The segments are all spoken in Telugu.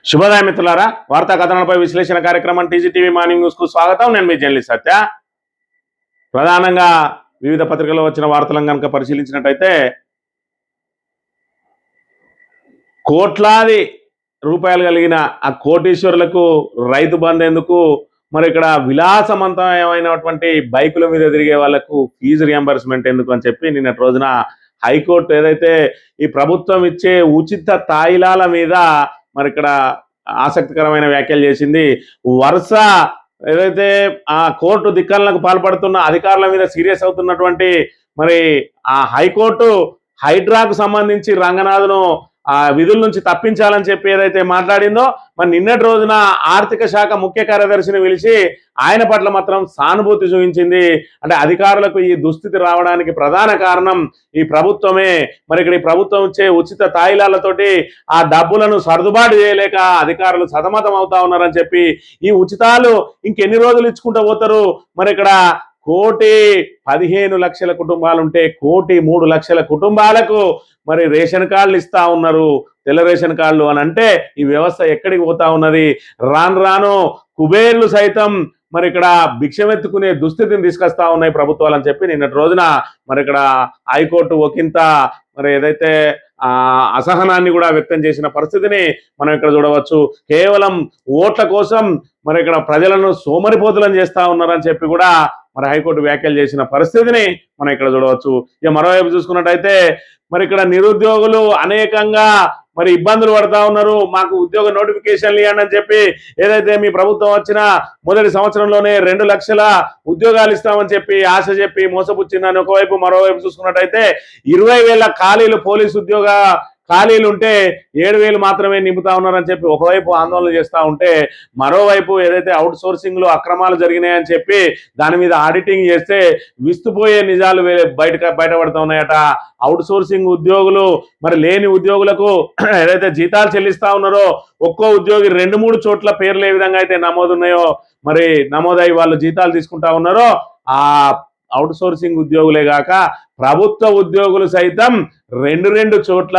శుభోదయం మిత్రులారా, వార్తా కథనాలపై విశ్లేషణ కార్యక్రమం టీజీటీవీ మార్నింగ్ న్యూస్ కు స్వాగతం. నేను మీ జర్నలిస్ట్ సత్య. ప్రధానంగా వివిధ పత్రికల్లో వచ్చిన వార్తలను కనుక పరిశీలించినట్టయితే కోట్లాది రూపాయలు కలిగిన ఆ కోటీశ్వరులకు రైతు బంధు ఎందుకు, మరి ఇక్కడ విలాసవంతమైనటువంటి బైకుల మీద తిరిగే వాళ్లకు ఫీజు రియంబర్స్మెంట్ ఎందుకు అని చెప్పి నిన్నటి రోజున హైకోర్టు ఏదైతే ఈ ప్రభుత్వం ఇచ్చే ఉచిత తాయిలాల మీద మరి ఇక్కడ ఆసక్తికరమైన వ్యాఖ్యలు చేసింది. వరుస ఏదైతే ఆ కోర్టు ధిక్కరణలకు పాల్పడుతున్న అధికారుల మీద సీరియస్ అవుతున్నటువంటి మరి ఆ హైకోర్టు హైడ్రాకు సంబంధించి రంగనాథ్ను ఆ విధుల నుంచి తప్పించాలని చెప్పి ఏదైతే మాట్లాడిందో, మరి నిన్నటి రోజున ఆర్థిక శాఖ ముఖ్య కార్యదర్శిని పిలిచి ఆయన పట్ల మాత్రం సానుభూతి చూపించింది. అంటే అధికారులకు ఈ దుస్థితి రావడానికి ప్రధాన కారణం ఈ ప్రభుత్వమే. మరి ఇక్కడ ఈ ప్రభుత్వం ఇచ్చే ఉచిత తాయిలాలతోటి ఆ డబ్బులను సర్దుబాటు చేయలేక అధికారులు సతమతం అవుతా ఉన్నారని చెప్పి, ఈ ఉచితాలు ఇంకెన్ని రోజులు ఇచ్చుకుంటూ పోతారు? మరి ఇక్కడ 1,15,00,000 కుటుంబాలు ఉంటే 1,03,00,000 కుటుంబాలకు మరి రేషన్ కార్డులు ఇస్తా ఉన్నారు, తెల్ల రేషన్ కార్డులు అని అంటే ఈ వ్యవస్థ ఎక్కడికి పోతా ఉన్నది? రాను రాను కుబేర్లు సైతం మరి ఇక్కడ భిక్షమెత్తుకునే దుస్థితిని తీసుకొస్తా ఉన్నాయి ప్రభుత్వాలు అని చెప్పి నిన్నటి రోజున మరి ఇక్కడ హైకోర్టు ఒకంత మరి ఏదైతే అసహనాన్ని కూడా వ్యక్తం చేసిన పరిస్థితిని మనం ఇక్కడ చూడవచ్చు. కేవలం ఓట్ల కోసం మరి ఇక్కడ ప్రజలను సోమరిపోతులను చేస్తా ఉన్నారని చెప్పి కూడా మరి హైకోర్టు వ్యాఖ్యలు చేసిన పరిస్థితిని మనం ఇక్కడ చూడవచ్చు. ఇక మరోవైపు చూసుకున్నట్టయితే మరి ఇక్కడ నిరుద్యోగులు అనేకంగా మరి ఇబ్బందులు పడతా ఉన్నారు. మాకు ఉద్యోగ నోటిఫికేషన్లు ఇవ్వండి అని చెప్పి ఏదైతే మీ ప్రభుత్వం వచ్చిన మొదటి సంవత్సరంలోనే 2 లక్షల ఉద్యోగాలు ఇస్తామని చెప్పి ఆశ చెప్పి మోసపుచ్చిందని ఒకవైపు, మరోవైపు చూసుకున్నట్టయితే 20,000 ఖాళీలు పోలీసు ఉద్యోగ ఖాళీలు ఉంటే 7,000 మాత్రమే నింపుతా ఉన్నారని చెప్పి ఒకవైపు ఆందోళన చేస్తూ ఉంటే, మరోవైపు ఏదైతే అవుట్ సోర్సింగ్ లో అక్రమాలు జరిగినాయని చెప్పి దాని మీద ఆడిటింగ్ చేస్తే విస్తుపోయే నిజాలు బయటపడుతూ ఉన్నాయట. అవుట్ సోర్సింగ్ ఉద్యోగులు మరి లేని ఉద్యోగులకు ఏదైతే జీతాలు చెల్లిస్తా ఉన్నారో ఒక్కో ఉద్యోగి 2-3 చోట్ల పేర్లు ఏ విధంగా అయితే నమోదున్నాయో మరి నమోదై వాళ్ళు జీతాలు తీసుకుంటా ఉన్నారో ఆ అవుట్ సోర్సింగ్ ఉద్యోగులే గాక ప్రభుత్వ ఉద్యోగులు సైతం 2 చోట్ల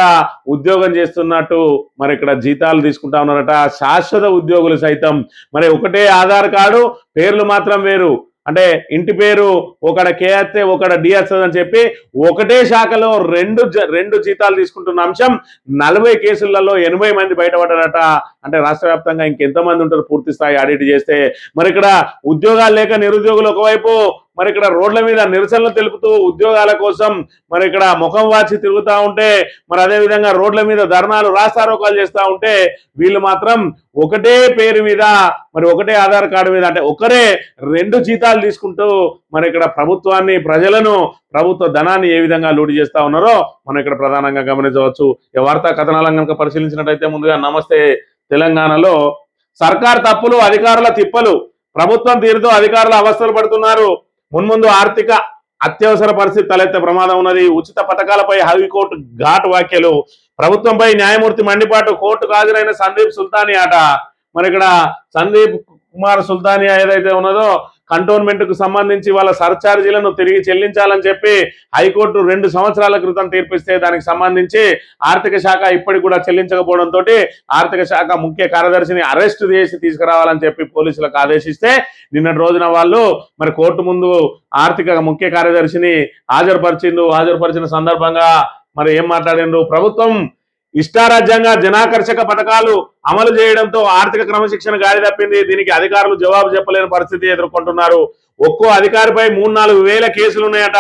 ఉద్యోగం చేస్తున్నట్టు మరి ఇక్కడ జీతాలు తీసుకుంటా ఉన్నారట. శాశ్వత ఉద్యోగులు సైతం మరి ఒకటే ఆధార్ కార్డు, పేర్లు మాత్రం వేరు. అంటే ఇంటి పేరు ఒకడ కేఎస్ ఒకడ డిఎస్ అని చెప్పి ఒకటే శాఖలో రెండు జీతాలు తీసుకుంటున్న అంశం 40 కేసులలో 80 మంది బయటపడ్డారట. అంటే రాష్ట్ర వ్యాప్తంగా ఇంకెంతమంది ఉంటారు పూర్తి స్థాయి ఆడిట్ చేస్తే? మరి ఇక్కడ ఉద్యోగాలు లేక నిరుద్యోగులు ఒకవైపు మరి ఇక్కడ రోడ్ల మీద నిరసనలు తెలుపుతూ ఉద్యోగాల కోసం మరి ఇక్కడ ముఖం వాచి తిరుగుతూ ఉంటే, మరి అదేవిధంగా రోడ్ల మీద ధర్నాలు రాస్తారోకాలు చేస్తూ ఉంటే, వీళ్ళు మాత్రం ఒకటే పేరు మీద మరి ఒకటే ఆధార్ కార్డు మీద అంటే ఒకరే 2 జీతాలు తీసుకుంటూ మరి ఇక్కడ ప్రభుత్వాన్ని, ప్రజలను, ప్రభుత్వ ధనాన్ని ఏ విధంగా లూటి చేస్తా ఉన్నారో మనం ఇక్కడ ప్రధానంగా గమనించవచ్చు. ఈ వార్తా కథనాలను కనుక పరిశీలించినట్టయితే ముందుగా నమస్తే తెలంగాణలో సర్కార్ తప్పులు, అధికారుల తిప్పలు, ప్రభుత్వం తీరుతో అధికారులు అవస్థలు పడుతున్నారు. మున్ముందు ఆర్థిక అత్యవసర పరిస్థితి తలెత్తే ప్రమాదం ఉన్నది. ఉచిత పథకాలపై హైకోర్టు ఘాటు వ్యాఖ్యలు, ప్రభుత్వంపై న్యాయమూర్తి మండిపాటు, కోర్టుకు హాజరైన సందీప్ సుల్తానియా అట. మరి ఇక్కడ సందీప్ కుమార్ సుల్తానియా ఏదైతే ఉన్నదో కంటోన్మెంట్ కు సంబంధించి వాళ్ళ సర్ఛార్జీలను తిరిగి చెల్లించాలని చెప్పి హైకోర్టు 2 సంవత్సరాల క్రితం తీర్పిస్తే దానికి సంబంధించి ఆర్థిక శాఖ ఇప్పటికి కూడా చెల్లించకపోవడంతో ఆర్థిక శాఖ ముఖ్య కార్యదర్శిని అరెస్ట్ చేసి తీసుకురావాలని చెప్పి పోలీసులకు ఆదేశిస్తే నిన్నటి రోజున వాళ్ళు మరి కోర్టు ముందు ఆర్థిక ముఖ్య కార్యదర్శిని హాజరుపరిచిన సందర్భంగా మరి ఏం మాట్లాడిండ్రు? ప్రభుత్వం ఇష్టారాజ్యంగా జనాకర్షక పథకాలు అమలు చేయడంతో ఆర్థిక క్రమశిక్షణ గాడి తప్పింది. దీనికి అధికారులు జవాబు చెప్పలేని పరిస్థితి ఎదుర్కొంటున్నారు. ఒక్కో అధికారిపై 3-4 వేల కేసులు ఉన్నాయట.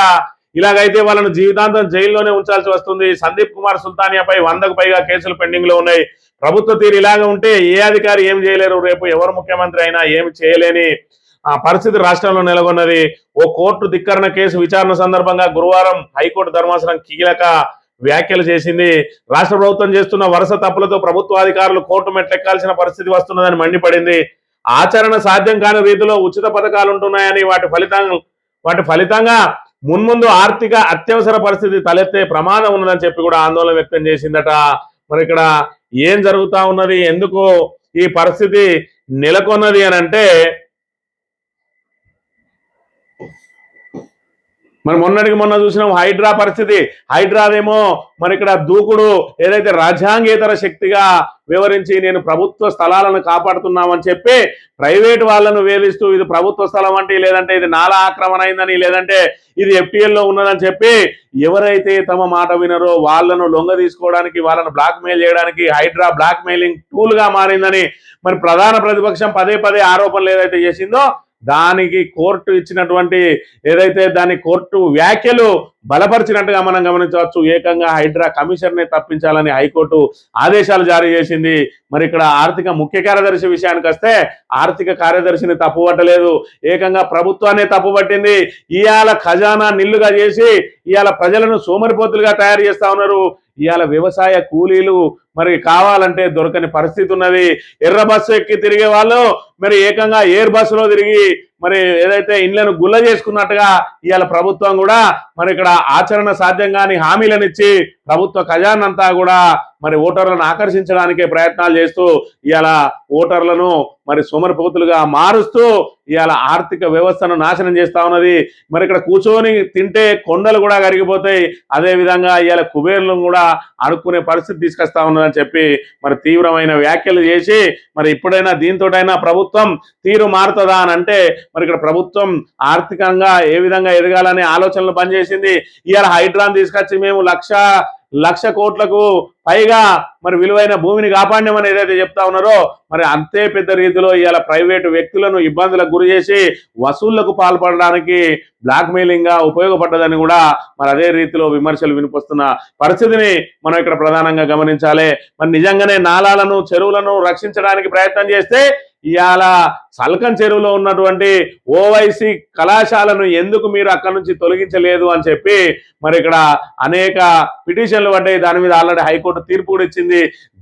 ఇలాగైతే వాళ్ళను జీవితాంతం జైల్లోనే ఉంచాల్సి వస్తుంది. సందీప్ కుమార్ సుల్తానియాపై 100కు పైగా కేసులు పెండింగ్ లో ఉన్నాయి. ప్రభుత్వ తీరు ఇలాగ ఉంటే ఏ అధికారి ఏం చేయలేరు. రేపు ఎవరు ముఖ్యమంత్రి అయినా ఏమి చేయలేని పరిస్థితి రాష్ట్రంలో నెలకొన్నది. ఓ కోర్టు ధిక్కరణ కేసు విచారణ సందర్భంగా గురువారం హైకోర్టు ధర్మాసనం కీలక వ్యాఖ్యలు చేసింది. రాష్ట్ర ప్రభుత్వం చేస్తున్న వరుస తప్పులతో ప్రభుత్వాధికారులు కోర్టు మెట్లెక్కాల్సిన పరిస్థితి వస్తున్నదని మండిపడింది. ఆచరణ సాధ్యం కాని రీతిలో ఉచిత పథకాలు ఉంటున్నాయని వాటి ఫలితంగా మున్ముందు ఆర్థిక అత్యవసర పరిస్థితి తలెత్తే ప్రమాదం ఉన్నదని చెప్పి కూడా ఆందోళన వ్యక్తం చేసిందట. మరి ఇక్కడ ఏం జరుగుతా ఉన్నది, ఎందుకు ఈ పరిస్థితి నెలకొన్నది అని అంటే మరి మొన్నటికి మొన్న చూసినాం హైడ్రా పరిస్థితి. హైడ్రాదేమో మరి ఇక్కడ దూకుడు ఏదైతే రాజ్యాంగేతర శక్తిగా వివరించి నేను ప్రభుత్వ స్థలాలను కాపాడుతున్నామని చెప్పి ప్రైవేట్ వాళ్ళను వేధిస్తూ ఇది ప్రభుత్వ స్థలం అంటే, లేదంటే ఇది నాలా ఆక్రమణ అయిందని, లేదంటే ఇది FTL ఉన్నదని చెప్పి ఎవరైతే తమ మాట వినరో వాళ్ళను లొంగ తీసుకోవడానికి, వాళ్ళను బ్లాక్ మెయిల్ చేయడానికి హైడ్రా బ్లాక్ మెయిలింగ్ టూల్ గా మారిందని మరి ప్రధాన ప్రతిపక్షం పదే పదే ఆరోపణలు ఏదైతే చేసిందో దానికి కోర్టు ఇచ్చినటువంటి ఏదైతే దాని కోర్టు వ్యాఖ్యలు బలపరిచినట్టుగా మనం గమనించవచ్చు. ఏకంగా హైడ్రా కమిషనర్ని తప్పించాలని హైకోర్టు ఆదేశాలు జారీ చేసింది. మరి ఇక్కడ ఆర్థిక ముఖ్య కార్యదర్శి విషయానికి వస్తే ఆర్థిక కార్యదర్శిని తప్పుపట్టలేదు, ఏకంగా ప్రభుత్వాన్ని తప్పుపట్టింది. ఇవాళ ఖజానా నిల్లుగా చేసి ఇవాళ ప్రజలను సోమరిపోతులుగా తయారు చేస్తా ఉన్నారు. ఇవాళ వ్యవసాయ కూలీలు మరి కావాలంటే దొరకని పరిస్థితి ఉన్నది. ఎర్ర బస్సు ఎక్కి తిరిగే వాళ్ళు మరి ఏకంగా ఎయిర్ బస్సులో తిరిగి మరి ఏదైతే ఇండ్లను గుల్ల చేసుకున్నట్టుగా ఇవాళ ప్రభుత్వం కూడా మరి ఇక్కడ ఆచరణ సాధ్యం కాని హామీలనిచ్చి ప్రభుత్వ ఖజానంతా కూడా మరి ఓటర్లను ఆకర్షించడానికే ప్రయత్నాలు చేస్తూ ఇవాళ ఓటర్లను మరి సోమరిపోతులుగా మారుస్తూ ఇవాళ ఆర్థిక వ్యవస్థను నాశనం చేస్తా ఉన్నది. మరి ఇక్కడ కూర్చొని తింటే కొండలు కూడా కరిగిపోతాయి, అదే విధంగా ఇవాళ కుబేర్లను కూడా అడుక్కునే పరిస్థితి తీసుకొస్తా ఉన్నదని చెప్పి మరి తీవ్రమైన వ్యాఖ్యలు చేసి మరి ఇప్పుడైనా దీంతోటైనా ప్రభుత్వం తీరు మారుతుందా అని అంటే మరి ఇక్కడ ప్రభుత్వం ఆర్థికంగా ఏ విధంగా ఎదగాలనే ఆలోచనలు పనిచేసింది. ఇవాళ హైడ్రాన్ తీసుకొచ్చి మేము లక్ష కోట్లకు పైగా మరి విలువైన భూమిని కాపాడినామని ఏదైతే చెప్తా ఉన్నారో మరి అంతే పెద్ద రీతిలో ఇవాళ ప్రైవేటు వ్యక్తులను ఇబ్బందులకు గురి చేసి వసూళ్లకు పాల్పడడానికి బ్లాక్ మెయిలింగ్ గా ఉపయోగపడ్డదని కూడా మరి అదే రీతిలో విమర్శలు వినిపిస్తున్న పరిస్థితిని మనం ఇక్కడ ప్రధానంగా గమనించాలి. మరి నిజంగానే నాలాలను చెరువులను రక్షించడానికి ప్రయత్నం చేస్తే ఇవాళ సల్కన్ చెరువులో ఉన్నటువంటి ఓవైసీ కళాశాలను ఎందుకు మీరు అక్కడి నుంచి తొలగించలేదు అని చెప్పి మరి ఇక్కడ అనేక పిటిషన్లు పడ్డాయి. దాని మీద ఆల్రెడీ హైకోర్టు తీర్పు కూడా ఇచ్చింది.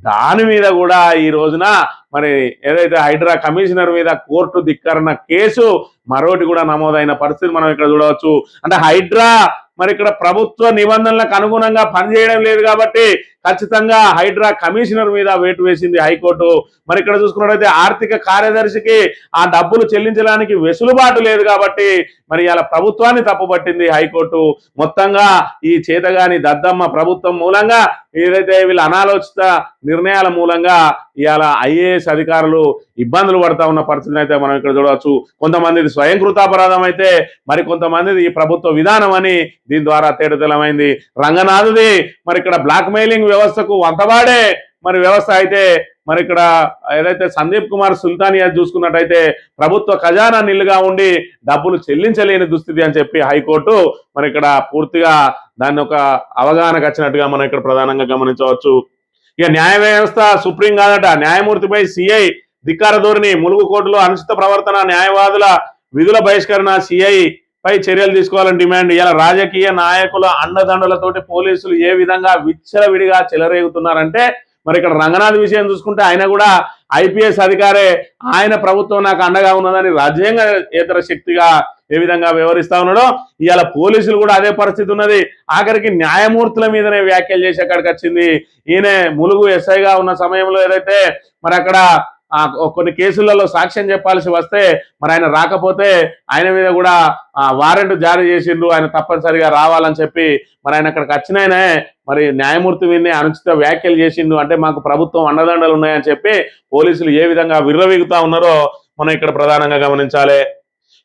దాని మీద కూడా ఈ రోజున మరి ఏదైతే హైడ్రా కమిషనర్ మీద కోర్టు ధిక్కరణ కేసు మరోటి కూడా నమోదైన పరిస్థితి మనం ఇక్కడ చూడవచ్చు. అంటే హైడ్రా మరి ఇక్కడ ప్రభుత్వ నిబంధనలకు అనుగుణంగా పనిచేయడం లేదు కాబట్టి ఖచ్చితంగా హైడ్రా కమిషనర్ మీద వేటు వేసింది హైకోర్టు. మరి ఇక్కడ చూసుకున్నట్లయితే ఆర్థిక కార్యదర్శికి ఆ డబ్బులు చెల్లించడానికి వెసులుబాటు లేదు కాబట్టి మరి ఇలా ప్రభుత్వాన్ని తప్పుపట్టింది హైకోర్టు. మొత్తంగా ఈ చేతగాని దద్దమ్మ ప్రభుత్వం మూలంగా ఏదైతే వీళ్ళ అనాలోచిత నిర్ణయాల మూలంగా ఇవాళ IAS అధికారులు ఇబ్బందులు పడతా ఉన్న పరిస్థితిని అయితే మనం ఇక్కడ చూడవచ్చు. కొంతమందిది స్వయంకృతాపరాధం అయితే మరి కొంతమందిది ఈ ప్రభుత్వ విధానం అని దీని ద్వారా తేటతెల్లమైంది. రంగనాథుది మరి ఇక్కడ బ్లాక్ మెయిలింగ్ వ్యవస్థకు వంతవాడే మరి వ్యవస్థ అయితే మరి ఇక్కడ ఏదైతే సందీప్ కుమార్ సుల్తానియా చూసుకున్నట్టయితే ప్రభుత్వ ఖజానా నిల్లుగా ఉండి డబ్బులు చెల్లించలేని దుస్థితి అని చెప్పి హైకోర్టు మరి ఇక్కడ పూర్తిగా దాన్ని ఒక అవగాహనకు వచ్చినట్టుగా మనం ఇక్కడ ప్రధానంగా గమనించవచ్చు. ఇక న్యాయ వ్యవస్థ సుప్రీం కాదట, న్యాయమూర్తిపై CI ధిక్కార ధోరణి, ములుగు కోర్టులో అనుచిత ప్రవర్తన, న్యాయవాదుల విధుల బహిష్కరణ, CI పై చర్యలు తీసుకోవాలని డిమాండ్. ఇలా రాజకీయ నాయకుల అండదండలతోటి పోలీసులు ఏ విధంగా విచ్చలవిడిగా చెలరేగుతున్నారంటే మరి ఇక్కడ రంగనాథ్ విషయం చూసుకుంటే ఆయన కూడా IPS అధికారే, ఆయన ప్రభుత్వం నాకు అండగా ఉన్నదని రాజ్యాంగేతర శక్తిగా ఏ విధంగా వ్యవహరిస్తా ఉన్నాడో ఇవాళ పోలీసులు కూడా అదే పరిస్థితి ఉన్నది. ఆఖరికి న్యాయమూర్తుల మీదనే వ్యాఖ్యలు చేసి అక్కడికి వచ్చింది. ఈయన ములుగు SIగా ఉన్న సమయంలో ఏదైతే మరి అక్కడ కొన్ని కేసులలో సాక్ష్యం చెప్పాల్సి వస్తే మరి ఆయన రాకపోతే ఆయన మీద కూడా వారెంట్ జారీ చేసిండ్రు, ఆయన తప్పనిసరిగా రావాలని చెప్పి మరి ఆయన అక్కడికి వచ్చిన ఆయనే మరి న్యాయమూర్తి మీదనే అనుచిత వ్యాఖ్యలు చేసిండు. అంటే మాకు ప్రభుత్వం అండదండలు ఉన్నాయని చెప్పి పోలీసులు ఏ విధంగా విర్రవీగుతా ఉన్నారో మనం ఇక్కడ ప్రధానంగా గమనించాలి.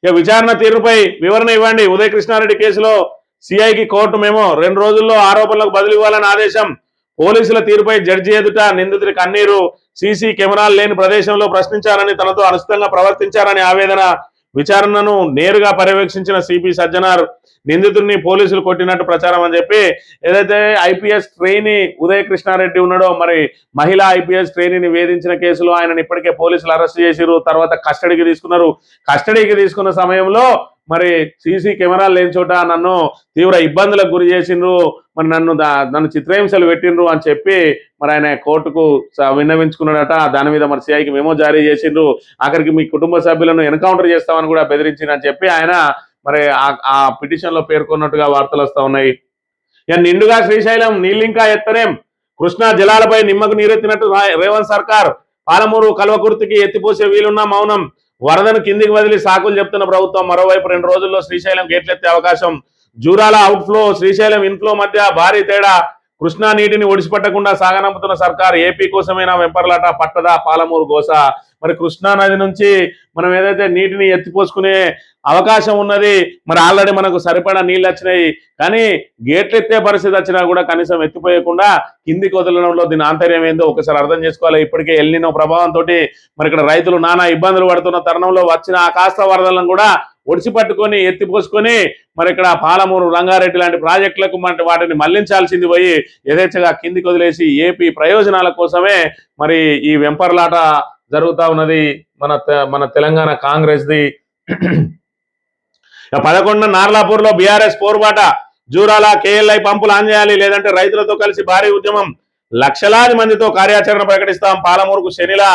ఇక విచారణ తీరుపై వివరణ ఇవ్వండి. ఉదయ్ కృష్ణారెడ్డి కేసులో CIకి కోర్టు మేము 2 రోజుల్లో ఆరోపణలకు బదులు ఇవ్వాలని ఆదేశం. పోలీసుల తీరుపై జడ్జి ఎదుట నిందితుడి కన్నీరు. CC కెమెరాలు లేని ప్రదేశంలో ప్రశ్నించారని, తనతో అనుచితంగా ప్రవర్తించారని ఆవేదన. విచారణను నేరుగా పర్యవేక్షించిన CP సజ్జనార్ నిందితుడిని పోలీసులు కొట్టినట్టు ప్రచారం అని చెప్పి ఏదైతే IPS ట్రైనీ ఉదయ్ కృష్ణారెడ్డి ఉన్నాడో మరి మహిళా IPS ట్రైనీని వేధించిన కేసులో ఆయనను ఇప్పటికే పోలీసులు అరెస్ట్ చేసిరు. తర్వాత కస్టడీకి తీసుకున్నారు. కస్టడీకి తీసుకున్న సమయంలో మరి CC కెమెరాలు లేని చోట నన్ను తీవ్ర ఇబ్బందులకు గురి చేసిండ్రు, మరి నన్ను చిత్రహింసలు పెట్టిండ్రు అని చెప్పి మరి ఆయన కోర్టుకు విన్నవించుకున్నాడట. దాని మీద మరి CIకి మెమో జారీ చేసిండ్రు. ఆఖరికి మీ కుటుంబ సభ్యులను ఎన్కౌంటర్ చేస్తామని కూడా బెదిరించిందని చెప్పి ఆయన మరి ఆ పిటిషన్ లో పేర్కొన్నట్టుగా వార్తలు వస్తా ఉన్నాయి. ఇక నిండుగా శ్రీశైలం నీళ్ళింకా ఎత్తనేం, కృష్ణా జలాలపై నిమ్మకు నీరెత్తినట్టు రేవంత్ సర్కార్. పాలమూరు కల్వకుర్తికి ఎత్తిపోసే వీలున్నా మౌనం. వరదను కిందికి వదిలి సాకులు చెప్తున్న ప్రభుత్వం. మరోవైపు 2 రోజుల్లో శ్రీశైలం గేట్లెత్తే అవకాశం. జూరాల అవుట్ఫ్లో శ్రీశైలం ఇన్ఫ్లో మధ్య భారీ తేడా, కృష్ణా నీటిని ఒడిసిపట్టకుండా సాగనంపుతున్న సర్కార్, ఏపీ కోసమైనా వెంపర్లాట పట్టదా పాలమూరు గోస. మరి కృష్ణా నది నుంచి మనం ఏదైతే నీటిని ఎత్తిపోసుకునే అవకాశం ఉన్నది, మరి ఆల్రెడీ మనకు సరిపడా నీళ్ళు వచ్చినాయి, కానీ గేట్లు ఎత్తే పరిస్థితి వచ్చినా కూడా కనీసం ఎత్తిపోయకుండా కిందికి వదలడంలో దీని ఆంతర్యం ఏందో ఒకసారి అర్థం చేసుకోవాలి. ఇప్పటికే ఎల్నినో ప్రభావంతో మరి ఇక్కడ రైతులు నానా ఇబ్బందులు పడుతున్న తరుణంలో వచ్చిన ఆ కాస్త వరదలను కూడా ఒడిసి పట్టుకొని ఎత్తిపోసుకొని మరి ఇక్కడ పాలమూరు, రంగారెడ్డి లాంటి ప్రాజెక్టులకు వాటిని మళ్లించాల్సింది పోయి యథేచ్ఛగా కిందికి వదిలేసి ఏపీ ప్రయోజనాల కోసమే మరి ఈ వెంపర్లాట జరుగుతా ఉన్నది మన తెలంగాణ కాంగ్రెస్ ది. 11 నార్లాపూర్ లో బీఆర్ఎస్ పోరుబాట, జూరాల కేఎల్ఐ పంపులు ఆన్ చేయాలి లేదంటే రైతులతో కలిసి భారీ ఉద్యమం, లక్షలాది మందితో కార్యాచరణ ప్రకటిస్తాం, పాలమూరుకు శనిలా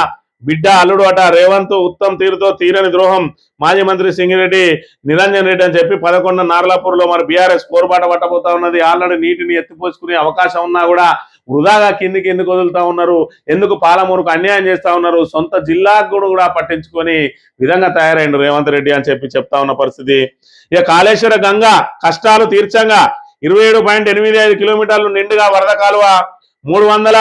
బిడ్డ అల్లుడు అట, రేవంత్ ఉత్తమ్ తీరుతో తీరని ద్రోహం, మాజీ మంత్రి సింగిరెడ్డి నిరంజన్ రెడ్డి అని చెప్పి 11 నార్లాపూర్ లో మరి బీఆర్ఎస్ పోరుబాట పట్టబోతా ఉన్నది. ఆల్రెడీ నీటిని ఎత్తిపోసుకునే అవకాశం ఉన్నా కూడా వృధాగా కిందికి ఎందుకు వదులుతా ఉన్నారు, ఎందుకు పాలమూరుకు అన్యాయం చేస్తా ఉన్నారు, సొంత జిల్లాకు కూడా పట్టించుకొని విధంగా తయారైండు రేవంత్ రెడ్డి అని చెప్పి చెప్తా ఉన్న పరిస్థితి. ఇక కాళేశ్వర గంగా కష్టాలు తీర్చంగా 27.85 కిలోమీటర్లు నిండుగా వరద కాలువ, 300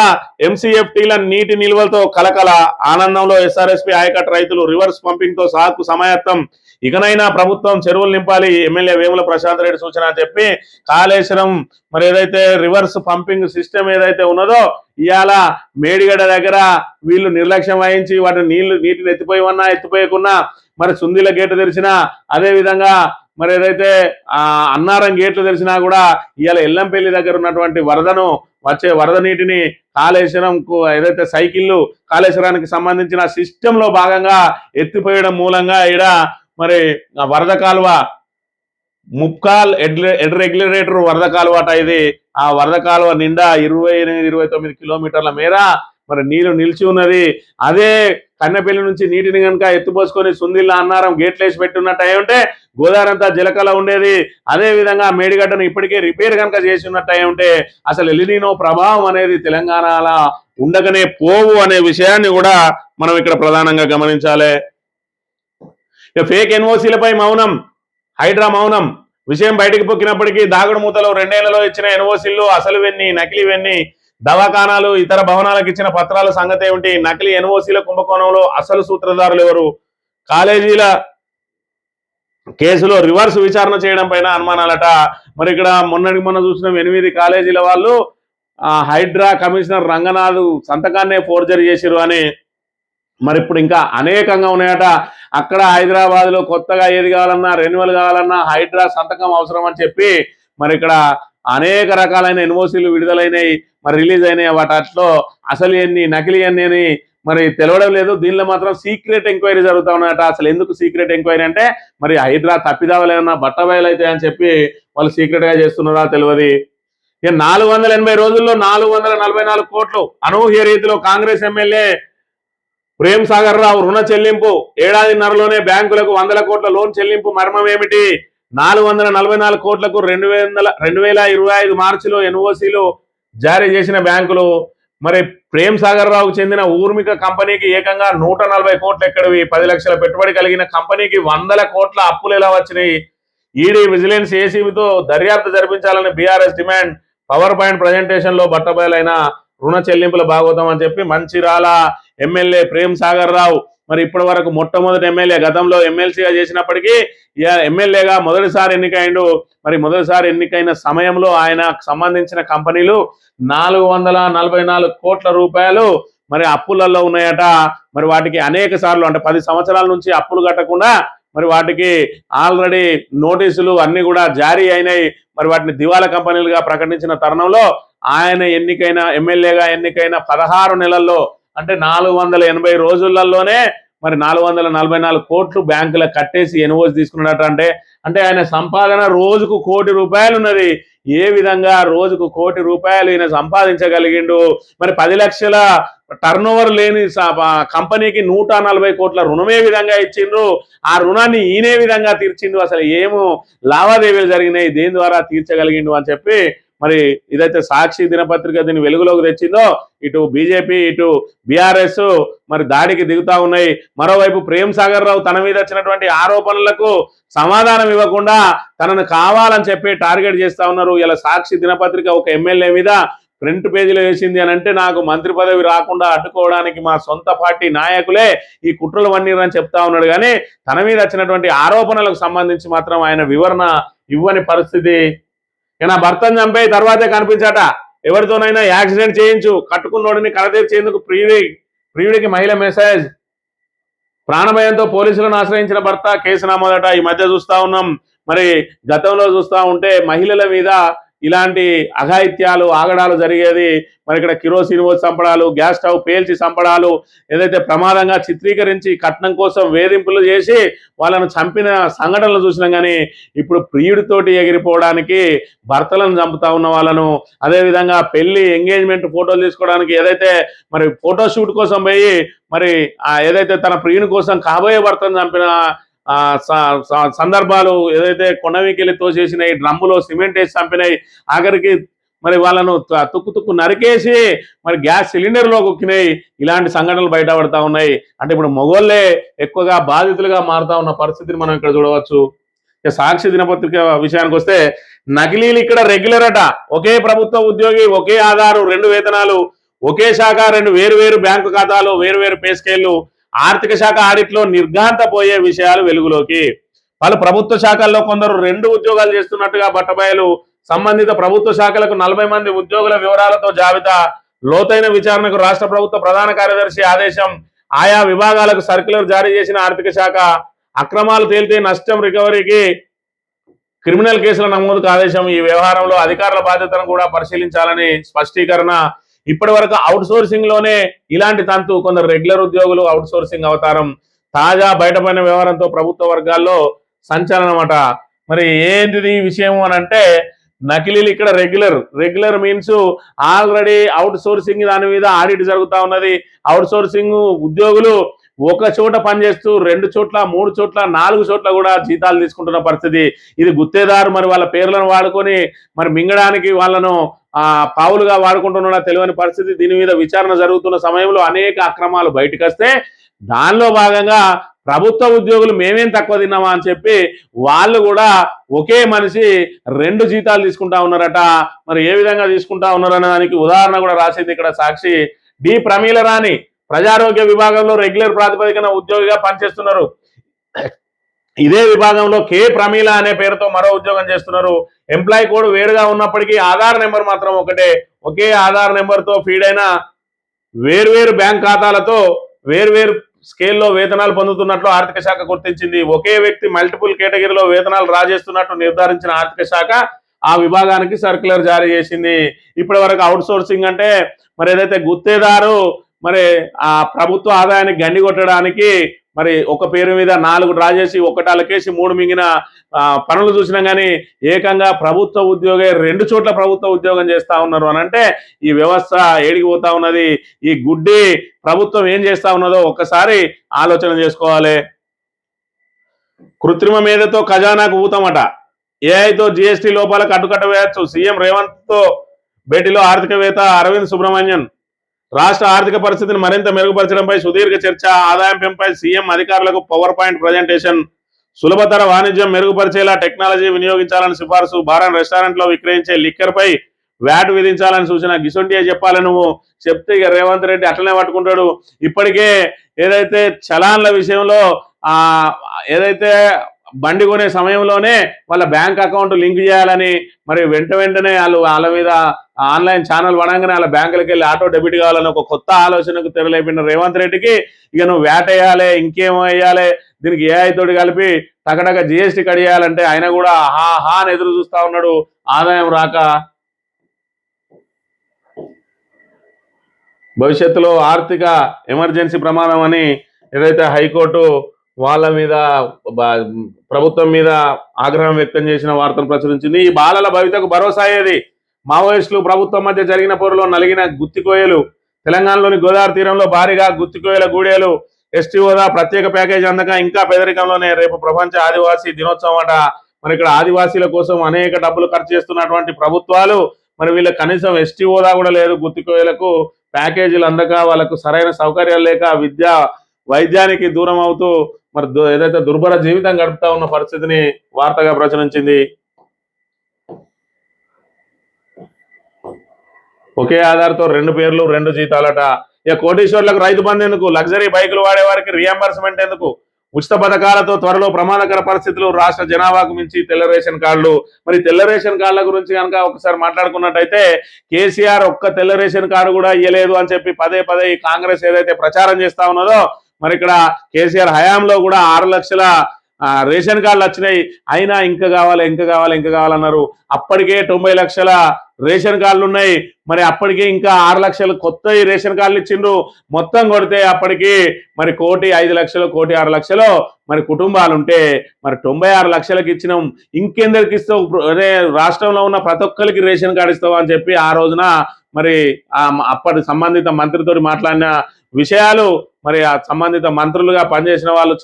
MCFTల నీటి నిల్వలతో కలకల, ఆనందంలో ఎస్ఆర్ఎస్పీ ఆయకట్ రైతులు, రివర్స్ పంపింగ్ తో సాగుకు సమాయత్తం, ఇకనైనా ప్రభుత్వం చెరువులు నింపాలి, ఎమ్మెల్యే వేముల ప్రశాంత్ రెడ్డి సూచన అని చెప్పి కాళేశ్వరం మరి ఏదైతే రివర్స్ పంపింగ్ సిస్టమ్ ఏదైతే ఉన్నదో ఇవాళ మేడిగడ్డ దగ్గర వీళ్ళు నిర్లక్ష్యం వహించి నీటిని ఎత్తిపోయకున్నా మరి సుందిల గేటు తెరిచినా, అదే విధంగా మరి ఏదైతే అన్నారం గేట్లు తెరిచినా కూడా ఇవాళ ఎల్లంపల్లి దగ్గర ఉన్నటువంటి వచ్చే వరద నీటిని కాళేశ్వరంకు ఏదైతే సైకిళ్ళు కాళేశ్వరానికి సంబంధించిన సిస్టమ్ లో భాగంగా ఎత్తిపోయడం మూలంగా ఈడ మరి వరద కాలువ ముప్కాల్ రెగ్యులేటర్ వరద కాలువట ఇది. ఆ వరద కాలువ నిండా 28-29 కిలోమీటర్ల మేర మరి నీళ్లు నిలిచి ఉన్నది. అదే కన్నెపల్లి నుంచి నీటిని కనుక ఎత్తిపోసుకొని సుందిల్ల అన్నారం గేట్లు వేసి పెట్టున్నట్టు అయి ఉంటే గోదావరి అంతా జలకల ఉండేది. అదే విధంగా మేడిగడ్డను ఇప్పటికే రిపేర్ కనుక చేసి ఉన్నట్టు అయి ఉంటే అసలు ఎలినో ప్రభావం అనేది తెలంగాణలో ఉండకనే పోవు అనే విషయాన్ని కూడా మనం ఇక్కడ ప్రధానంగా గమనించాలి. ఫేక్ ఎన్ఓసీలపై మౌనం, హైడ్రా మౌనం, విషయం బయటకు పొక్కినప్పటికీ దాగుడు మూతలో 2 ఏళ్లలో ఇచ్చిన ఎన్ఓసీలు అసలు వెన్ని నకిలీ వెన్ని, దవాఖానాలు ఇతర భవనాలకు ఇచ్చిన పత్రాల సంగతి ఏమిటి, నకిలీ ఎన్ఓసీల కుంభకోణంలో అసలు సూత్రధారులు ఎవరు, కాలేజీల కేసులో రివర్స్ విచారణ చేయడం పైన అనుమానాలట. మరి ఇక్కడ మొన్న చూసిన 8 కాలేజీల వాళ్ళు హైడ్రా కమిషనర్ రంగనాథ్ సంతకాన్నే ఫోర్జరీ చేసిరు అని మరి ఇప్పుడు ఇంకా అనేకంగా ఉన్నాయట. అక్కడ హైదరాబాద్ లో కొత్తగా ఏది కావాలన్నా రెన్యువల్ కావాలన్నా హైడ్రా సంతకం అవసరం అని చెప్పి మరి ఇక్కడ అనేక రకాలైన ఎన్ఓసీలు విడుదలైనవి, మరి రిలీజ్ అయినాయి. వాటిలో అసలు ఎన్ని నకిలీ ఎన్ని అని మరి తెలవడం లేదు. దీనిలో మాత్రం సీక్రెట్ ఎంక్వైరీ జరుగుతూ ఉన్నాయట. అసలు ఎందుకు సీక్రెట్ ఎంక్వైరీ అంటే మరి హైడ్రా తప్పిదావలు ఏమన్నా బట్టబయలు అయితే అని చెప్పి వాళ్ళు సీక్రెట్ గా చేస్తున్నారా తెలియదు. ఇక 480 రోజుల్లో 444 కోట్లు అనూహ్య రీతిలో కాంగ్రెస్ ఎమ్మెల్యే ప్రేమ్ సాగర్ రావు రుణ చెల్లింపు, ఏడాదిన్నరలోనే బ్యాంకులకు 100 కోట్ల లోన్ చెల్లింపు మర్మం ఏమిటి, 444 కోట్లకు 2025 మార్చిలో ఎన్ఓసీలు జారీ చేసిన బ్యాంకులు. మరి ప్రేమ్ సాగర్ రావుకు చెందిన ఊర్మిక కంపెనీకి ఏకంగా 140 కోట్లు ఎక్కడివి, 10 లక్షల పెట్టుబడి కలిగిన కంపెనీకి 100 కోట్ల అప్పులు ఎలా వచ్చినాయి, ఈడీ విజిలెన్స్ ఏసీబీతో దర్యాప్తు జరిపించాలని BRS demand, power point presentation లో బట్టబయలైన రుణ చెల్లింపుల భాగవతం అని చెప్పి మంచిరాల ఎమ్మెల్యే ప్రేమ్ సాగర్ రావు మరి ఇప్పటి వరకు మొట్టమొదటి ఎమ్మెల్యే, గతంలో ఎమ్మెల్సీగా చేసినప్పటికీ ఎమ్మెల్యేగా మొదటిసారి ఎన్నికైండు. మరి మొదటిసారి ఎన్నికైన సమయంలో ఆయనకు సంబంధించిన కంపెనీలు 444 కోట్ల రూపాయలు మరి అప్పులలో ఉన్నాయట. మరి వాటికి అనేక సార్లు అంటే 10 సంవత్సరాల నుంచి అప్పులు కట్టకుండా మరి వాటికి ఆల్రెడీ నోటీసులు అన్ని కూడా జారీ అయినాయి. మరి వాటిని దివాలా కంపెనీలుగా ప్రకటించిన తరుణంలో ఆయన ఎమ్మెల్యేగా ఎన్నికైన 16 నెలల్లో అంటే 480 రోజులలోనే మరి 444 కోట్లు బ్యాంకులకు కట్టేసి ఎన్ఓసి తీసుకున్నట్టు. అంటే ఆయన సంపాదన రోజుకు ₹1 కోటి ఉన్నది. ఏ విధంగా రోజుకు ₹1 కోటి ఈయన సంపాదించగలిగిండు? మరి 10 లక్షల టర్న్ ఓవర్ లేని కంపెనీకి 140 కోట్ల రుణమే విధంగా ఇచ్చిండ్రు. ఆ రుణాన్ని ఈయనే విధంగా తీర్చిండు. అసలు ఏమో లావాదేవీలు జరిగినాయి, దేని ద్వారా తీర్చగలిగిండు అని చెప్పి మరి ఇదైతే సాక్షి దినపత్రిక దీన్ని వెలుగులోకి తెచ్చిందో ఇటు బీజేపీ ఇటు బీఆర్ఎస్ మరి దాడికి దిగుతా ఉన్నాయి. మరోవైపు ప్రేమ్ సాగర్ రావు తన మీద వచ్చినటువంటి ఆరోపణలకు సమాధానం ఇవ్వకుండా తనను కావాలని చెప్పి టార్గెట్ చేస్తా ఉన్నారు. ఇలా సాక్షి దినపత్రిక ఒక ఎమ్మెల్యే మీద ఫ్రంట్ పేజీలో వేసింది అని అంటే నాకు మంత్రి పదవి రాకుండా అడ్డుకోవడానికి మా సొంత పార్టీ నాయకులే ఈ కుట్రలు వన్నీరని చెప్తా ఉన్నాడు. కానీ తన మీద వచ్చినటువంటి ఆరోపణలకు సంబంధించి మాత్రం ఆయన వివరణ ఇవ్వని పరిస్థితి. నా భర్తను చంపే తర్వాతే కనిపించాట, ఎవరితోనైనా యాక్సిడెంట్ చేయించు, కట్టుకున్నోడిని కడతీర్చేందుకు ప్రియుడికి మహిళ మెసేజ్. ప్రాణభయంతో పోలీసులను ఆశ్రయించిన భర్త, కేసు నమోదట. ఈ మధ్య చూస్తా ఉన్నాం, మరి గతంలో చూస్తా ఉంటే మహిళల మీద ఇలాంటి అఘాయిత్యాలు ఆగడాలు జరిగేది. మరి ఇక్కడ కిరోసిన్ పోసి చంపడాలు, గ్యాస్ స్టవ్ పేల్చి చంపడాలు, ఏదైతే ప్రమాదంగా చిత్రీకరించి కట్నం కోసం వేధింపులు చేసి వాళ్ళను చంపిన సంఘటనలు చూసినాం. కానీ ఇప్పుడు ప్రియుడితోటి ఎగిరిపోవడానికి భర్తలను చంపుతా ఉన్న వాళ్ళను, అదేవిధంగా పెళ్లి ఎంగేజ్మెంట్ ఫోటోలు తీసుకోవడానికి ఏదైతే మరి ఫోటోషూట్ కోసం పోయి మరి ఏదైతే తన ప్రియుని కోసం కాబోయే భర్తను చంపిన సందర్భాలు, ఏదైతే కొండవీకెళ్ళి తోసేసినాయి, డ్రమ్ములో సిమెంట్ వేసి చంపినాయి, ఆఖరికి మరి వాళ్ళను తుక్కు నరికేసి మరి గ్యాస్ సిలిండర్లో కుక్కినాయి. ఇలాంటి సంఘటనలు బయటపడతా ఉన్నాయి. అంటే ఇప్పుడు మొగోళ్ళే ఎక్కువగా బాధితులుగా మారుతా ఉన్న పరిస్థితిని మనం ఇక్కడ చూడవచ్చు. సాక్షి దినపత్రిక విషయానికి వస్తే నకిలీలు ఇక్కడ రెగ్యులర్ అట. ఒకే ప్రభుత్వ ఉద్యోగి, ఒకే ఆధారు, 2 వేతనాలు, ఒకే శాఖ, 2 వేరు బ్యాంకు ఖాతాలు, వేరు పే స్కేళ్లు. ఆర్థిక శాఖ ఆడిట్లో నిర్ఘాంతపోయే విషయాలు వెలుగులోకి. పలు ప్రభుత్వ శాఖల్లో కొందరు 2 ఉద్యోగాలు చేస్తున్నట్టుగా బట్టబయలు. సంబంధిత ప్రభుత్వ శాఖలకు 40 మంది ఉద్యోగుల వివరాలతో జాబితా. లోతైన విచారణకు రాష్ట్ర ప్రభుత్వ ప్రధాన కార్యదర్శి ఆదేశం. ఆయా విభాగాలకు సర్క్యులర్ జారీ చేసిన ఆర్థిక శాఖ. అక్రమాలు తేలితే నష్టం రికవరీకి క్రిమినల్ కేసుల నమోదుకు ఆదేశం. ఈ వ్యవహారంలో అధికారుల బాధ్యతను కూడా పరిశీలించాలని స్పష్టీకరణ. ఇప్పటి వరకు అవుట్ సోర్సింగ్ లోనే ఇలాంటి తంతు, కొందరు రెగ్యులర్ ఉద్యోగులు అవుట్ సోర్సింగ్ అవతారం. తాజా బయటపడిన వ్యవహారంతో ప్రభుత్వ వర్గాల్లో సంచలనం అట. మరి ఏంటిది ఈ విషయం అని అంటే నకిలీలు ఇక్కడ regular means already out sourcing దాని మీద ఆడిట్ జరుగుతూ ఉన్నది. అవుట్ సోర్సింగ్ ఉద్యోగులు ఒక చోట పనిచేస్తూ 2 చోట్ల 3 చోట్ల 4 చోట్ల కూడా జీతాలు తీసుకుంటున్న పరిస్థితి. ఇది గుత్తేదారు మరి వాళ్ళ పేర్లను వాడుకొని మరి మింగడానికి వాళ్ళను పావులుగా వాడుకుంటున్న తెలియని పరిస్థితి. దీని మీద విచారణ జరుగుతున్న సమయంలో అనేక అక్రమాలు బయటకు వస్తే దానిలో భాగంగా ప్రభుత్వ ఉద్యోగులు మేమేం తక్కువ తిన్నామా అని చెప్పి వాళ్ళు కూడా ఒకే మనిషి 2 జీతాలు తీసుకుంటా ఉన్నారట. మరి ఏ విధంగా తీసుకుంటా ఉన్నారనే దానికి ఉదాహరణ కూడా రాసింది ఇక్కడ సాక్షి. డి ప్రమీల రాణి ప్రజారోగ్య విభాగంలో రెగ్యులర్ ప్రాతిపదికన ఉద్యోగిగా పనిచేస్తున్నారు. ఇదే విభాగంలో కే ప్రమీల అనే పేరుతో మరో ఉద్యోగం చేస్తున్నారు. ఎంప్లాయీ కోడ్ వేరుగా ఉన్నప్పటికీ ఆధార్ నెంబర్ మాత్రం ఒకటే. ఒకే ఆధార్ నెంబర్తో ఫీడ్ అయిన వేర్వేరు బ్యాంక్ ఖాతాలతో వేర్వేరు స్కేల్లో వేతనాలు పొందుతున్నట్లు ఆర్థిక శాఖ గుర్తించింది. ఒకే వ్యక్తి మల్టిపుల్ కేటగిరీలో వేతనాలు డ్రా చేస్తున్నట్టు నిర్ధారించిన ఆర్థిక శాఖ ఆ విభాగానికి సర్క్యులర్ జారీ చేసింది. ఇప్పటి వరకు అవుట్ సోర్సింగ్ అంటే మరి ఏదైతే గుత్తేదారు మరి ఆ ప్రభుత్వ ఆదాయాన్ని గండి కొట్టడానికి మరి ఒక పేరు మీద 4 డ్రా చేసి 1 అలకేసి 3 మింగిన పనులు చూసినాం. కానీ ఏకంగా ప్రభుత్వ ఉద్యోగే 2 చోట్ల ప్రభుత్వ ఉద్యోగం చేస్తా ఉన్నారు అని అంటే ఈ వ్యవస్థ ఏడికి పోతా ఉన్నది, ఈ గుడ్డి ప్రభుత్వం ఏం చేస్తా ఉన్నదో ఒక్కసారి ఆలోచన చేసుకోవాలి. కృత్రిమ మేధతో ఖజానాకు ఊతమట. ఏఐతో జీఎస్టీ లోపాలకు అడ్డుకట్ట వేయచ్చు. సీఎం రేవంత్ తో భేటీలో ఆర్థికవేత్త అరవింద్ సుబ్రహ్మణ్యన్. రాష్ట్ర ఆర్థిక పరిస్థితిని మరింత మెరుగుపరచడంపై సుదీర్ఘ చర్చ. ఆదాయం పెంపై సీఎం అధికారులకు పవర్ పాయింట్ ప్రజెంటేషన్. సులభతర వాణిజ్యం మెరుగుపరిచేలా టెక్నాలజీ వినియోగించాలని సిఫార్సు. బారాన్ రెస్టారెంట్ లో విక్రయించే లిక్కర్ పై వ్యాట్ విధించాలని సూచన. గిసొంటియే చెప్పాలి, నువ్వు చెప్తే ఇక రేవంత్ రెడ్డి అట్లనే పట్టుకుంటాడు. ఇప్పటికే ఏదైతే చలాన్ల విషయంలో ఏదైతే బండి కొనే సమయంలోనే వాళ్ళ బ్యాంక్ అకౌంట్ లింక్ చేయాలని మరి వెంటనే వాళ్ళ మీద ఆన్లైన్ ఛానల్ పడంగానే వాళ్ళ బ్యాంకులకు వెళ్ళి ఆటో డెబిట్ కావాలని ఒక కొత్త ఆలోచనకు తెరలేపిన రేవంత్ రెడ్డికి ఇక నువ్వు వ్యాట్ వేయాలి, ఇంకేమో వేయాలి, దీనికి ఏఐ తోటి కలిపి టకటక జిఎస్టీ కడియాలంటే ఆయన కూడా హా అని ఎదురు చూస్తా ఉన్నాడు ఆదాయం రాక. భవిష్యత్తులో ఆర్థిక ఎమర్జెన్సీ ప్రమాదం అని ఏదైతే హైకోర్టు వాళ్ళ మీద ప్రభుత్వం మీద ఆగ్రహం వ్యక్తం చేసిన వార్తలు ప్రచురించింది. ఈ బాలల భవితకు భరోసా అయ్యేది. మావోయిస్టులు ప్రభుత్వం మధ్య జరిగిన పోరులో నలిగిన గుత్తికోయలు. తెలంగాణలోని గోదావరి తీరంలో భారీగా గుత్తికోయల గూడేలు. ఎస్టీ హోదా ప్రత్యేక ప్యాకేజీ అందక ఇంకా పేదరికంలోనే. రేపు ప్రపంచ ఆదివాసీ దినోత్సవం అట. మరి ఇక్కడ ఆదివాసీల కోసం అనేక డబ్బులు ఖర్చు చేస్తున్నటువంటి ప్రభుత్వాలు మరి వీళ్ళ కనీసం ఎస్టీ హోదా కూడా లేదు. గుత్తికోయలకు ప్యాకేజీలు అందక వాళ్ళకు సరైన సౌకర్యాలు లేక విద్య వైద్యానికి దూరం అవుతూ మరి ఏదైతే దుర్భర జీవితం గడుపుతా ఉన్న పరిస్థితిని వార్తగా ప్రచురించింది. ఒకే ఆధార్తో 2 పేర్లు 2 జీతాలట. ఇక కోటీశ్వర్లకు రైతు బంధు ఎందుకు? లగ్జరీ బైకులు వాడే వారికి రియంబర్స్మెంట్ ఎందుకు? ఉచిత పథకాలతో త్వరలో ప్రమాదకర పరిస్థితులు, రాష్ట్ర జనాభాకు మించి తెల్ల రేషన్ కార్డులు. మరి తెల్ల రేషన్ కార్డుల గురించి కనుక ఒకసారి మాట్లాడుకున్నట్టయితే కేసీఆర్ ఒక్క తెల్ల రేషన్ కార్డు కూడా ఇయ్యలేదు అని చెప్పి పదే పదే ఈ కాంగ్రెస్ ఏదైతే ప్రచారం చేస్తా ఉన్నదో, మరి ఇక్కడ కేసీఆర్ హయాంలో కూడా 6 లక్షల రేషన్ కార్డులు వచ్చినాయి. అయినా ఇంకా కావాలి ఇంకా కావాలి ఇంకా కావాలన్నారు. అప్పటికే 90 లక్షల రేషన్ కార్డులు ఉన్నాయి. మరి అప్పటికే ఇంకా 6 లక్షలు కొత్త రేషన్ కార్డులు ఇచ్చిండ్రు. మొత్తం కొడితే అప్పటికి మరి 1,05,00,000 1,06,00,000 మరి కుటుంబాలుంటే మరి 96 లక్షలకు ఇచ్చినాం. ఇంకెందరికి ఇస్తావు? అదే రాష్ట్రంలో ఉన్న ప్రతి ఒక్కరికి రేషన్ కార్డు ఇస్తావు అని చెప్పి ఆ రోజున మరి అప్పటి సంబంధిత మంత్రితో మాట్లాడిన విషయాలు మరి ఆ సంబంధిత మంత్రులుగా పనిచేసిన వాళ్ళు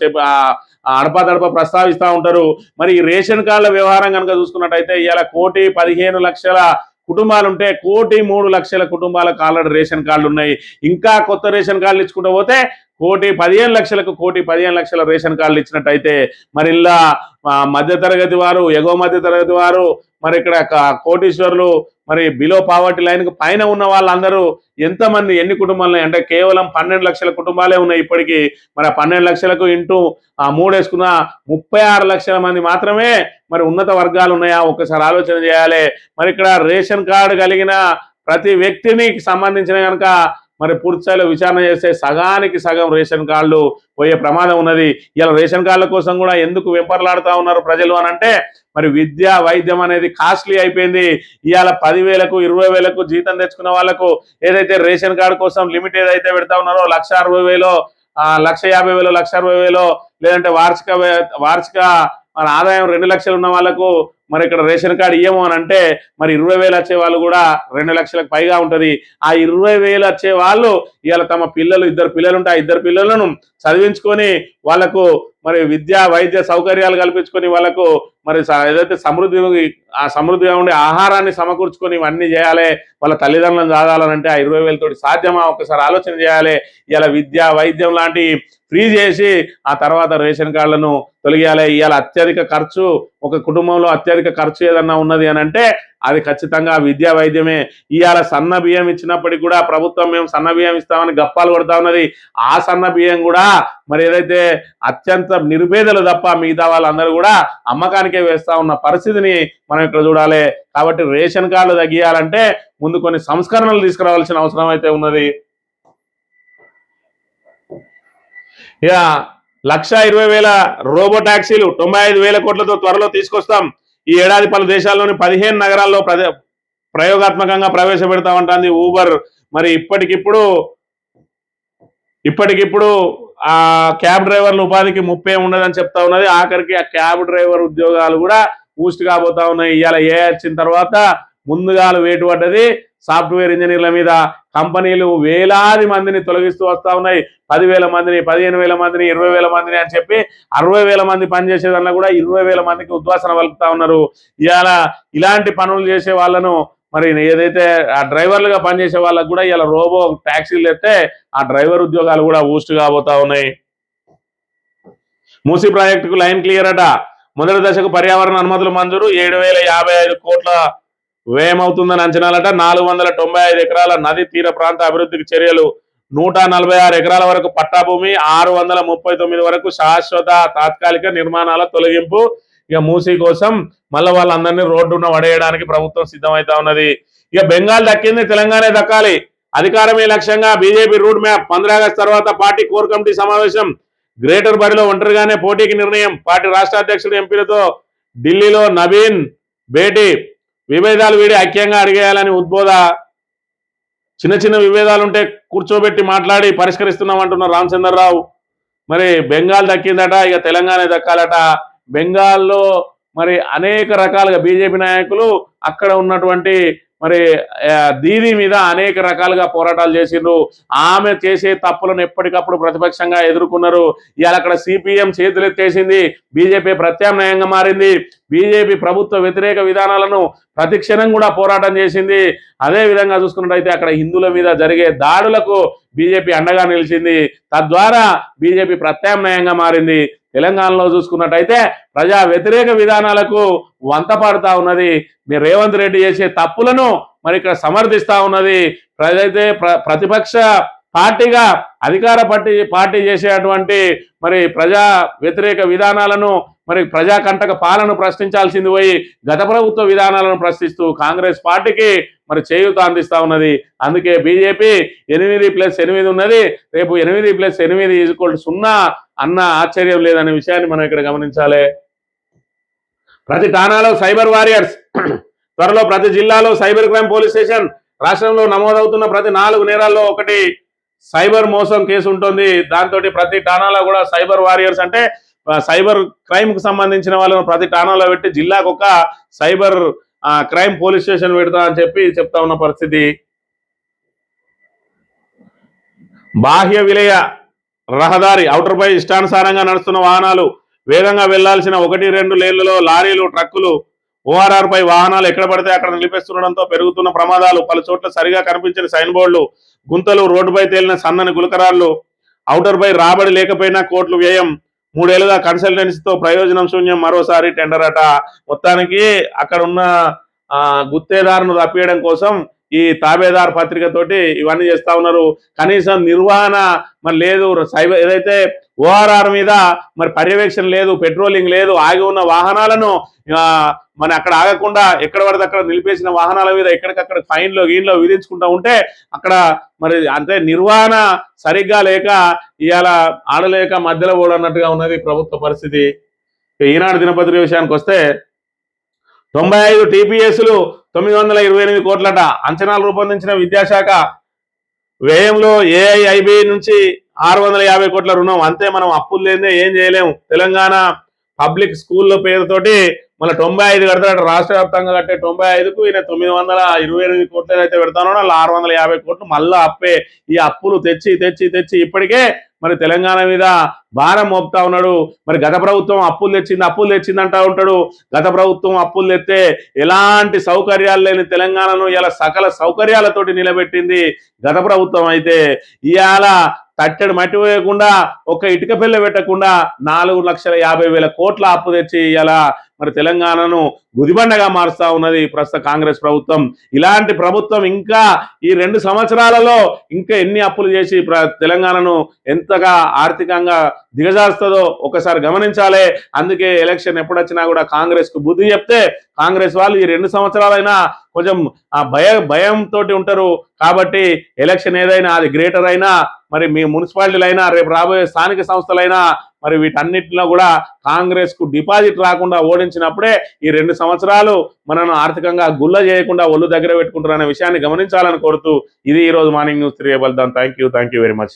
అడపదడప ప్రస్తావిస్తూ ఉంటారు. మరి ఈ రేషన్ కార్డుల వ్యవహారం కనుక చూసుకున్నట్టయితే ఇవాళ 1,15,00,000 కుటుంబాలుంటే 1,03,00,000 కుటుంబాలకు ఆల్రెడీ రేషన్ కార్డులు ఉన్నాయి. ఇంకా కొత్త రేషన్ కార్డులు ఇచ్చుకుంటూ పోతే 1,15,00,000కు 1,15,00,000 రేషన్ కార్డులు ఇచ్చినట్టయితే మరి ఇలా మధ్యతరగతి వారు, ఎగువ మధ్యతరగతి వారు, మరి ఇక్కడ కోటీశ్వరులు, మరి బిలో పావర్టీ లైన్ పైన ఉన్న వాళ్ళందరూ ఎంతమంది, ఎన్ని కుటుంబాలు అంటే కేవలం 12 లక్షల కుటుంబాలే ఉన్నాయి ఇప్పటికీ. మరి ఆ 12 లక్షలకు ఇంటూ 3 వేసుకున్న 36 లక్షల మంది మాత్రమే మరి ఉన్నత వర్గాలు ఉన్నాయా? ఒకసారి ఆలోచన చేయాలి. మరి ఇక్కడ రేషన్ కార్డు కలిగిన ప్రతి వ్యక్తిని సంబంధించిన కనుక మరి పూర్తిస్థాయిలో విచారణ చేస్తే సగానికి సగం రేషన్ కార్డులు పోయే ప్రమాదం ఉన్నది. ఇలా రేషన్ కార్డుల కోసం కూడా ఎందుకు వెంపర్లాడుతూ ఉన్నారు ప్రజలు అని అంటే మరి విద్య వైద్యం అనేది కాస్ట్లీ అయిపోయింది. ఇవాళ 10,000కు 20,000కు జీతం తెచ్చుకున్న వాళ్ళకు ఏదైతే రేషన్ కార్డు కోసం లిమిట్ ఏదైతే పెడతా ఉన్నారో 1,60,000 1,50,000 1,60,000 లేదంటే వార్షిక మన ఆదాయం 2 లక్షలు ఉన్న వాళ్ళకు మరి ఇక్కడ రేషన్ కార్డు ఇయ్యము అని అంటే మరి 20,000 వచ్చే వాళ్ళు కూడా 2 లక్షలకు పైగా ఉంటుంది. ఆ 20,000 వచ్చే వాళ్ళు ఇవాళ తమ పిల్లలు, 2 పిల్లలు ఉంటే ఆ 2 పిల్లలను చదివించుకొని వాళ్ళకు మరి విద్యా వైద్య సౌకర్యాలు కల్పించుకొని వాళ్ళకు మరి ఏదైతే సమృద్ధిగా ఉండే ఆహారాన్ని సమకూర్చుకొని ఇవన్నీ చేయాలి. వాళ్ళ తల్లిదండ్రులను చదవాలనంటే ఆ 20,000 తోటి సాధ్యమా? ఒకసారి ఆలోచన చేయాలి. ఇలా విద్యా వైద్యం లాంటి ఫ్రీ చేసి ఆ తర్వాత రేషన్ కార్డులను తొలగియాలి. ఇవాళ అత్యధిక ఖర్చు, ఒక కుటుంబంలో అత్యధిక ఖర్చు ఏదన్నా ఉన్నది అని అంటే అది ఖచ్చితంగా విద్యా వైద్యమే. ఇవాళ సన్న బియ్యం ఇచ్చినప్పటికీ కూడా ప్రభుత్వం మేము సన్న బియ్యం ఇస్తామని గప్పాలు కొడతా ఉన్నది. ఆ సన్న బియ్యం కూడా మరి ఏదైతే అత్యంత నిరుపేదలు తప్ప మిగతా వాళ్ళందరూ కూడా అమ్మకానికే వేస్తా ఉన్న పరిస్థితిని మనం ఇక్కడ చూడాలి. కాబట్టి రేషన్ కార్డులు తగ్గియాలంటే ముందు కొన్ని సంస్కరణలు తీసుకురావాల్సిన అవసరం అయితే ఉన్నది. ఇక 1,20,000 రోబో టాక్సీలు 95,000 కోట్లతో త్వరలో తీసుకొస్తాం. ఈ ఏడాది పలు దేశాల్లోని 15 నగరాల్లో ప్రయోగాత్మకంగా ప్రవేశపెడతామంటుంది ఊబర్. మరి ఇప్పటికిప్పుడు ఆ క్యాబ్ డ్రైవర్ల ఉపాధికి ముప్పే ఉండదని చెప్తా ఉన్నది. ఆఖరికి ఆ క్యాబ్ డ్రైవర్ ఉద్యోగాలు కూడా బూస్ట్ కాబోతా ఉన్నాయి. ఇవాళ ఏ వచ్చిన తర్వాత ముందుగా వేటు పడ్డది సాఫ్ట్వేర్ ఇంజనీర్ల మీద. కంపెనీలు వేలాది మందిని తొలగిస్తూ వస్తా ఉన్నాయి. 10,000 మందిని, 15,000 మందిని, 20,000 మందిని అని చెప్పి 60,000 మంది పనిచేసేదన్నా కూడా 20,000 మందికి ఉద్వాసన పలుకుతా ఉన్నారు. ఇలాంటి పనులు చేసే వాళ్ళను మరి ఏదైతే ఆ డ్రైవర్లుగా పనిచేసే వాళ్ళకు కూడా ఇలా రోబో ట్యాక్సీలు తెస్తే ఆ డ్రైవర్ ఉద్యోగాలు కూడా బూస్ట్ కాబోతా ఉన్నాయి. మూసీ ప్రాజెక్టుకు లైన్ క్లియర్ అట. మొదటి దశకు పర్యావరణ అనుమతులు మంజూరు. 7,055 కోట్ల వ్యయమవుతుందని అంచనాలట. 495 ఎకరాల నది తీర ప్రాంత అభివృద్ధికి చర్యలు. 146 ఎకరాల వరకు పట్టాభూమి, 639 వరకు శాశ్వత తాత్కాలిక నిర్మాణాల తొలగింపు. ఇక మూసీ కోసం మళ్ళీ వాళ్ళందరినీ రోడ్డున పడేయడానికి ప్రభుత్వం సిద్ధమైతా ఉన్నది. ఇక బెంగాల్ దక్కింది, తెలంగాణ దక్కాలి. అధికారమే లక్ష్యంగా బీజేపీ రూట్ మ్యాప్. 15 ఆగస్టు తర్వాత పార్టీ కోర్ కమిటీ సమావేశం. గ్రేటర్ బరిలో ఒంటరిగానే పోటీకి నిర్ణయం. పార్టీ రాష్ట్ర అధ్యక్షుడు ఎంపీలతో ఢిల్లీలో నవీన్ భేటీ. విభేదాలు వీడి ఐక్యంగా అడిగేయాలని ఉద్బోధ. చిన్న చిన్న విభేదాలు ఉంటే కూర్చోబెట్టి మాట్లాడి పరిష్కరిస్తున్నాం అంటున్నారు రామచంద్రరావు. మరి బెంగాల్ దక్కిందట, ఇక తెలంగాణ దక్కాలట. బెంగాల్లో మరి అనేక రకాలుగా బీజేపీ నాయకులు అక్కడ ఉన్నటువంటి మరి దీది మీద అనేక రకాలుగా పోరాటాలు చేసిండ్రు. ఆమె చేసే తప్పులను ఎప్పటికప్పుడు ప్రతిపక్షంగా ఎదుర్కొన్నారు. ఇవాళ అక్కడ సిపిఎం చేతులెత్తేసింది, బీజేపీ ప్రత్యామ్నాయంగా మారింది. బీజేపీ ప్రభుత్వ వ్యతిరేక విధానాలను ప్రతిక్షణం కూడా పోరాటం చేసింది. అదే విధంగా చూసుకున్నట్టయితే అక్కడ హిందువుల మీద జరిగే దాడులకు బీజేపీ అండగా నిలిచింది. తద్వారా బీజేపీ ప్రత్యామ్నాయంగా మారింది. తెలంగాణలో చూసుకున్నట్టయితే ప్రజా వ్యతిరేక విధానాలకు వంత పాడుతా ఉన్నది. మీరు రేవంత్ రెడ్డి చేసే తప్పులను మరి ఇక్కడ సమర్థిస్తా ఉన్నది. ప్రతిపక్ష పార్టీగా అధికార పార్టీ చేసేటువంటి మరి ప్రజా వ్యతిరేక విధానాలను మరి ప్రజాకంటక పాలన ప్రశ్నించాల్సింది పోయి గత ప్రభుత్వ విధానాలను ప్రశ్నిస్తూ కాంగ్రెస్ పార్టీకి మరి చేయూత అందిస్తా ఉన్నది. అందుకే బీజేపీ 8+8 ఉన్నది. రేపు 8+8 = 0 అన్న ఆశ్చర్యం లేదనే విషయాన్ని మనం ఇక్కడ గమనించాలి. ప్రతి ఠాణాలో సైబర్ వారియర్స్, త్వరలో ప్రతి జిల్లాలో సైబర్ క్రైమ్ పోలీస్ స్టేషన్. రాష్ట్రంలో నమోదవుతున్న ప్రతి 4 నేరాల్లో ఒకటి సైబర్ మోసం కేసు ఉంటుంది. దాంతో ప్రతి ఠాణాలో కూడా సైబర్ వారియర్స్ అంటే సైబర్ క్రైమ్ కు సంబంధించిన వాళ్ళను ప్రతి ఠాణాలో పెట్టి జిల్లాకు ఒక సైబర్ క్రైమ్ పోలీస్ స్టేషన్ పెడతా అని చెప్తా ఉన్న పరిస్థితి. బాహ్య విలయ రహదారి ఔటర్ పై ఇష్టానుసారంగా నడుస్తున్న వాహనాలు, వేగంగా వెళ్లాల్సిన 1-2 లేన్లలో లారీలు, ట్రక్కులు, ఓఆర్ఆర్ పై వాహనాలు ఎక్కడ పడితే అక్కడ నిలిపేస్తుండడంతో పెరుగుతున్న ప్రమాదాలు. పలు చోట్ల సరిగా కనిపించిన సైన్ బోర్డులు, గుంతలు, రోడ్డుపై తేలిన సన్నని గులకరాళ్లు. ఔటర్ పై రాబడి లేకపోయినా కోట్లు వ్యయం. 3 ఏళ్లుగా కన్సల్టెన్సీతో ప్రయోజనం శూన్యం. మరోసారి టెండర్ అట. మొత్తానికి అక్కడ ఉన్న గుత్తేదారును తప్పియడం కోసం ఈ తాబేదార్ పత్రికతోటి ఇవన్నీ చేస్తా ఉన్నారు. కనీసం నిర్వహణ మరి లేదు. సైబర్ ఏదైతే ఓఆర్ఆర్ మీద మరి పర్యవేక్షణ లేదు, పెట్రోలింగ్ లేదు. ఆగి ఉన్న వాహనాలను మరి అక్కడ ఆగకుండా ఎక్కడ పడితే అక్కడ నిలిపేసిన వాహనాల మీద ఎక్కడికక్కడ ఫైన్లో విధించుకుంటూ ఉంటే అక్కడ మరి అంటే నిర్వహణ సరిగ్గా లేక ఇవాళ ఆడలేక మధ్యలో ఓడన్నట్టుగా ఉన్నది ప్రభుత్వ పరిస్థితి. ఈనాడు దినపత్రిక విషయానికి వస్తే 95 టీపీఎస్లు 928 కోట్లట. అంచనాలు రూపొందించిన విద్యాశాఖ. వ్యయంలో ఏఐఐబి నుంచి 650 కోట్ల రుణం. అంతే, మనం అప్పులు లేదే ఏం చేయలేము. తెలంగాణ పబ్లిక్ స్కూళ్ళ పేరుతోటి మళ్ళీ 95 కడతాడట. రాష్ట్ర వ్యాప్తంగా కట్టే 95కు ఈయన 928 కోట్లు అయితే పెడతానో వాళ్ళు 650 కోట్లు మళ్ళా అప్పే. ఈ అప్పులు తెచ్చి ఇప్పటికే మరి తెలంగాణ మీద భారం మోపుతా ఉన్నాడు. మరి గత ప్రభుత్వం అప్పులు తెచ్చింది అంటా ఉంటాడు. గత ప్రభుత్వం అప్పులు తెస్తే ఎలాంటి సౌకర్యాలు లేని తెలంగాణను ఇలా సకల సౌకర్యాలతోటి నిలబెట్టింది గత ప్రభుత్వం. అయితే ఇవాళ తట్టెడు మట్టి వేయకుండా ఒక ఇటుక పిల్ల పెట్టకుండా 4,50,000 కోట్ల అప్పు తెచ్చి ఇలా మరి తెలంగాణను గుదిబండగా మారుస్తా ఉన్నది ప్రస్తుత కాంగ్రెస్ ప్రభుత్వం. ఇలాంటి ప్రభుత్వం ఇంకా ఈ 2 సంవత్సరాలలో ఇంకా ఎన్ని అప్పులు చేసి తెలంగాణను ఎంతగా ఆర్థికంగా దిగజారుస్తుందో ఒకసారి గమనించాలి. అందుకే ఎలక్షన్ ఎప్పుడొచ్చినా కూడా కాంగ్రెస్ కు బుద్ధి చెప్తే కాంగ్రెస్ వాళ్ళు ఈ 2 సంవత్సరాలైనా కొంచెం భయంతో ఉంటారు. కాబట్టి ఎలక్షన్ ఏదైనా అది గ్రేటర్ అయినా మరి మీ మున్సిపాలిటీలైనా రేపు రాబోయే స్థానిక సంస్థలైనా మరి వీటన్నిటిలో కూడా కాంగ్రెస్ కు డిపాజిట్ రాకుండా ఓడించినప్పుడే ఈ 2 సంవత్సరాలు మనను ఆర్థికంగా గుల్ల చేయకుండా ఒళ్ళు దగ్గర పెట్టుకుంటారనే విషయాన్ని గమనించాలని కోరుతూ ఇది ఈ రోజు morning news 3 thank you very much.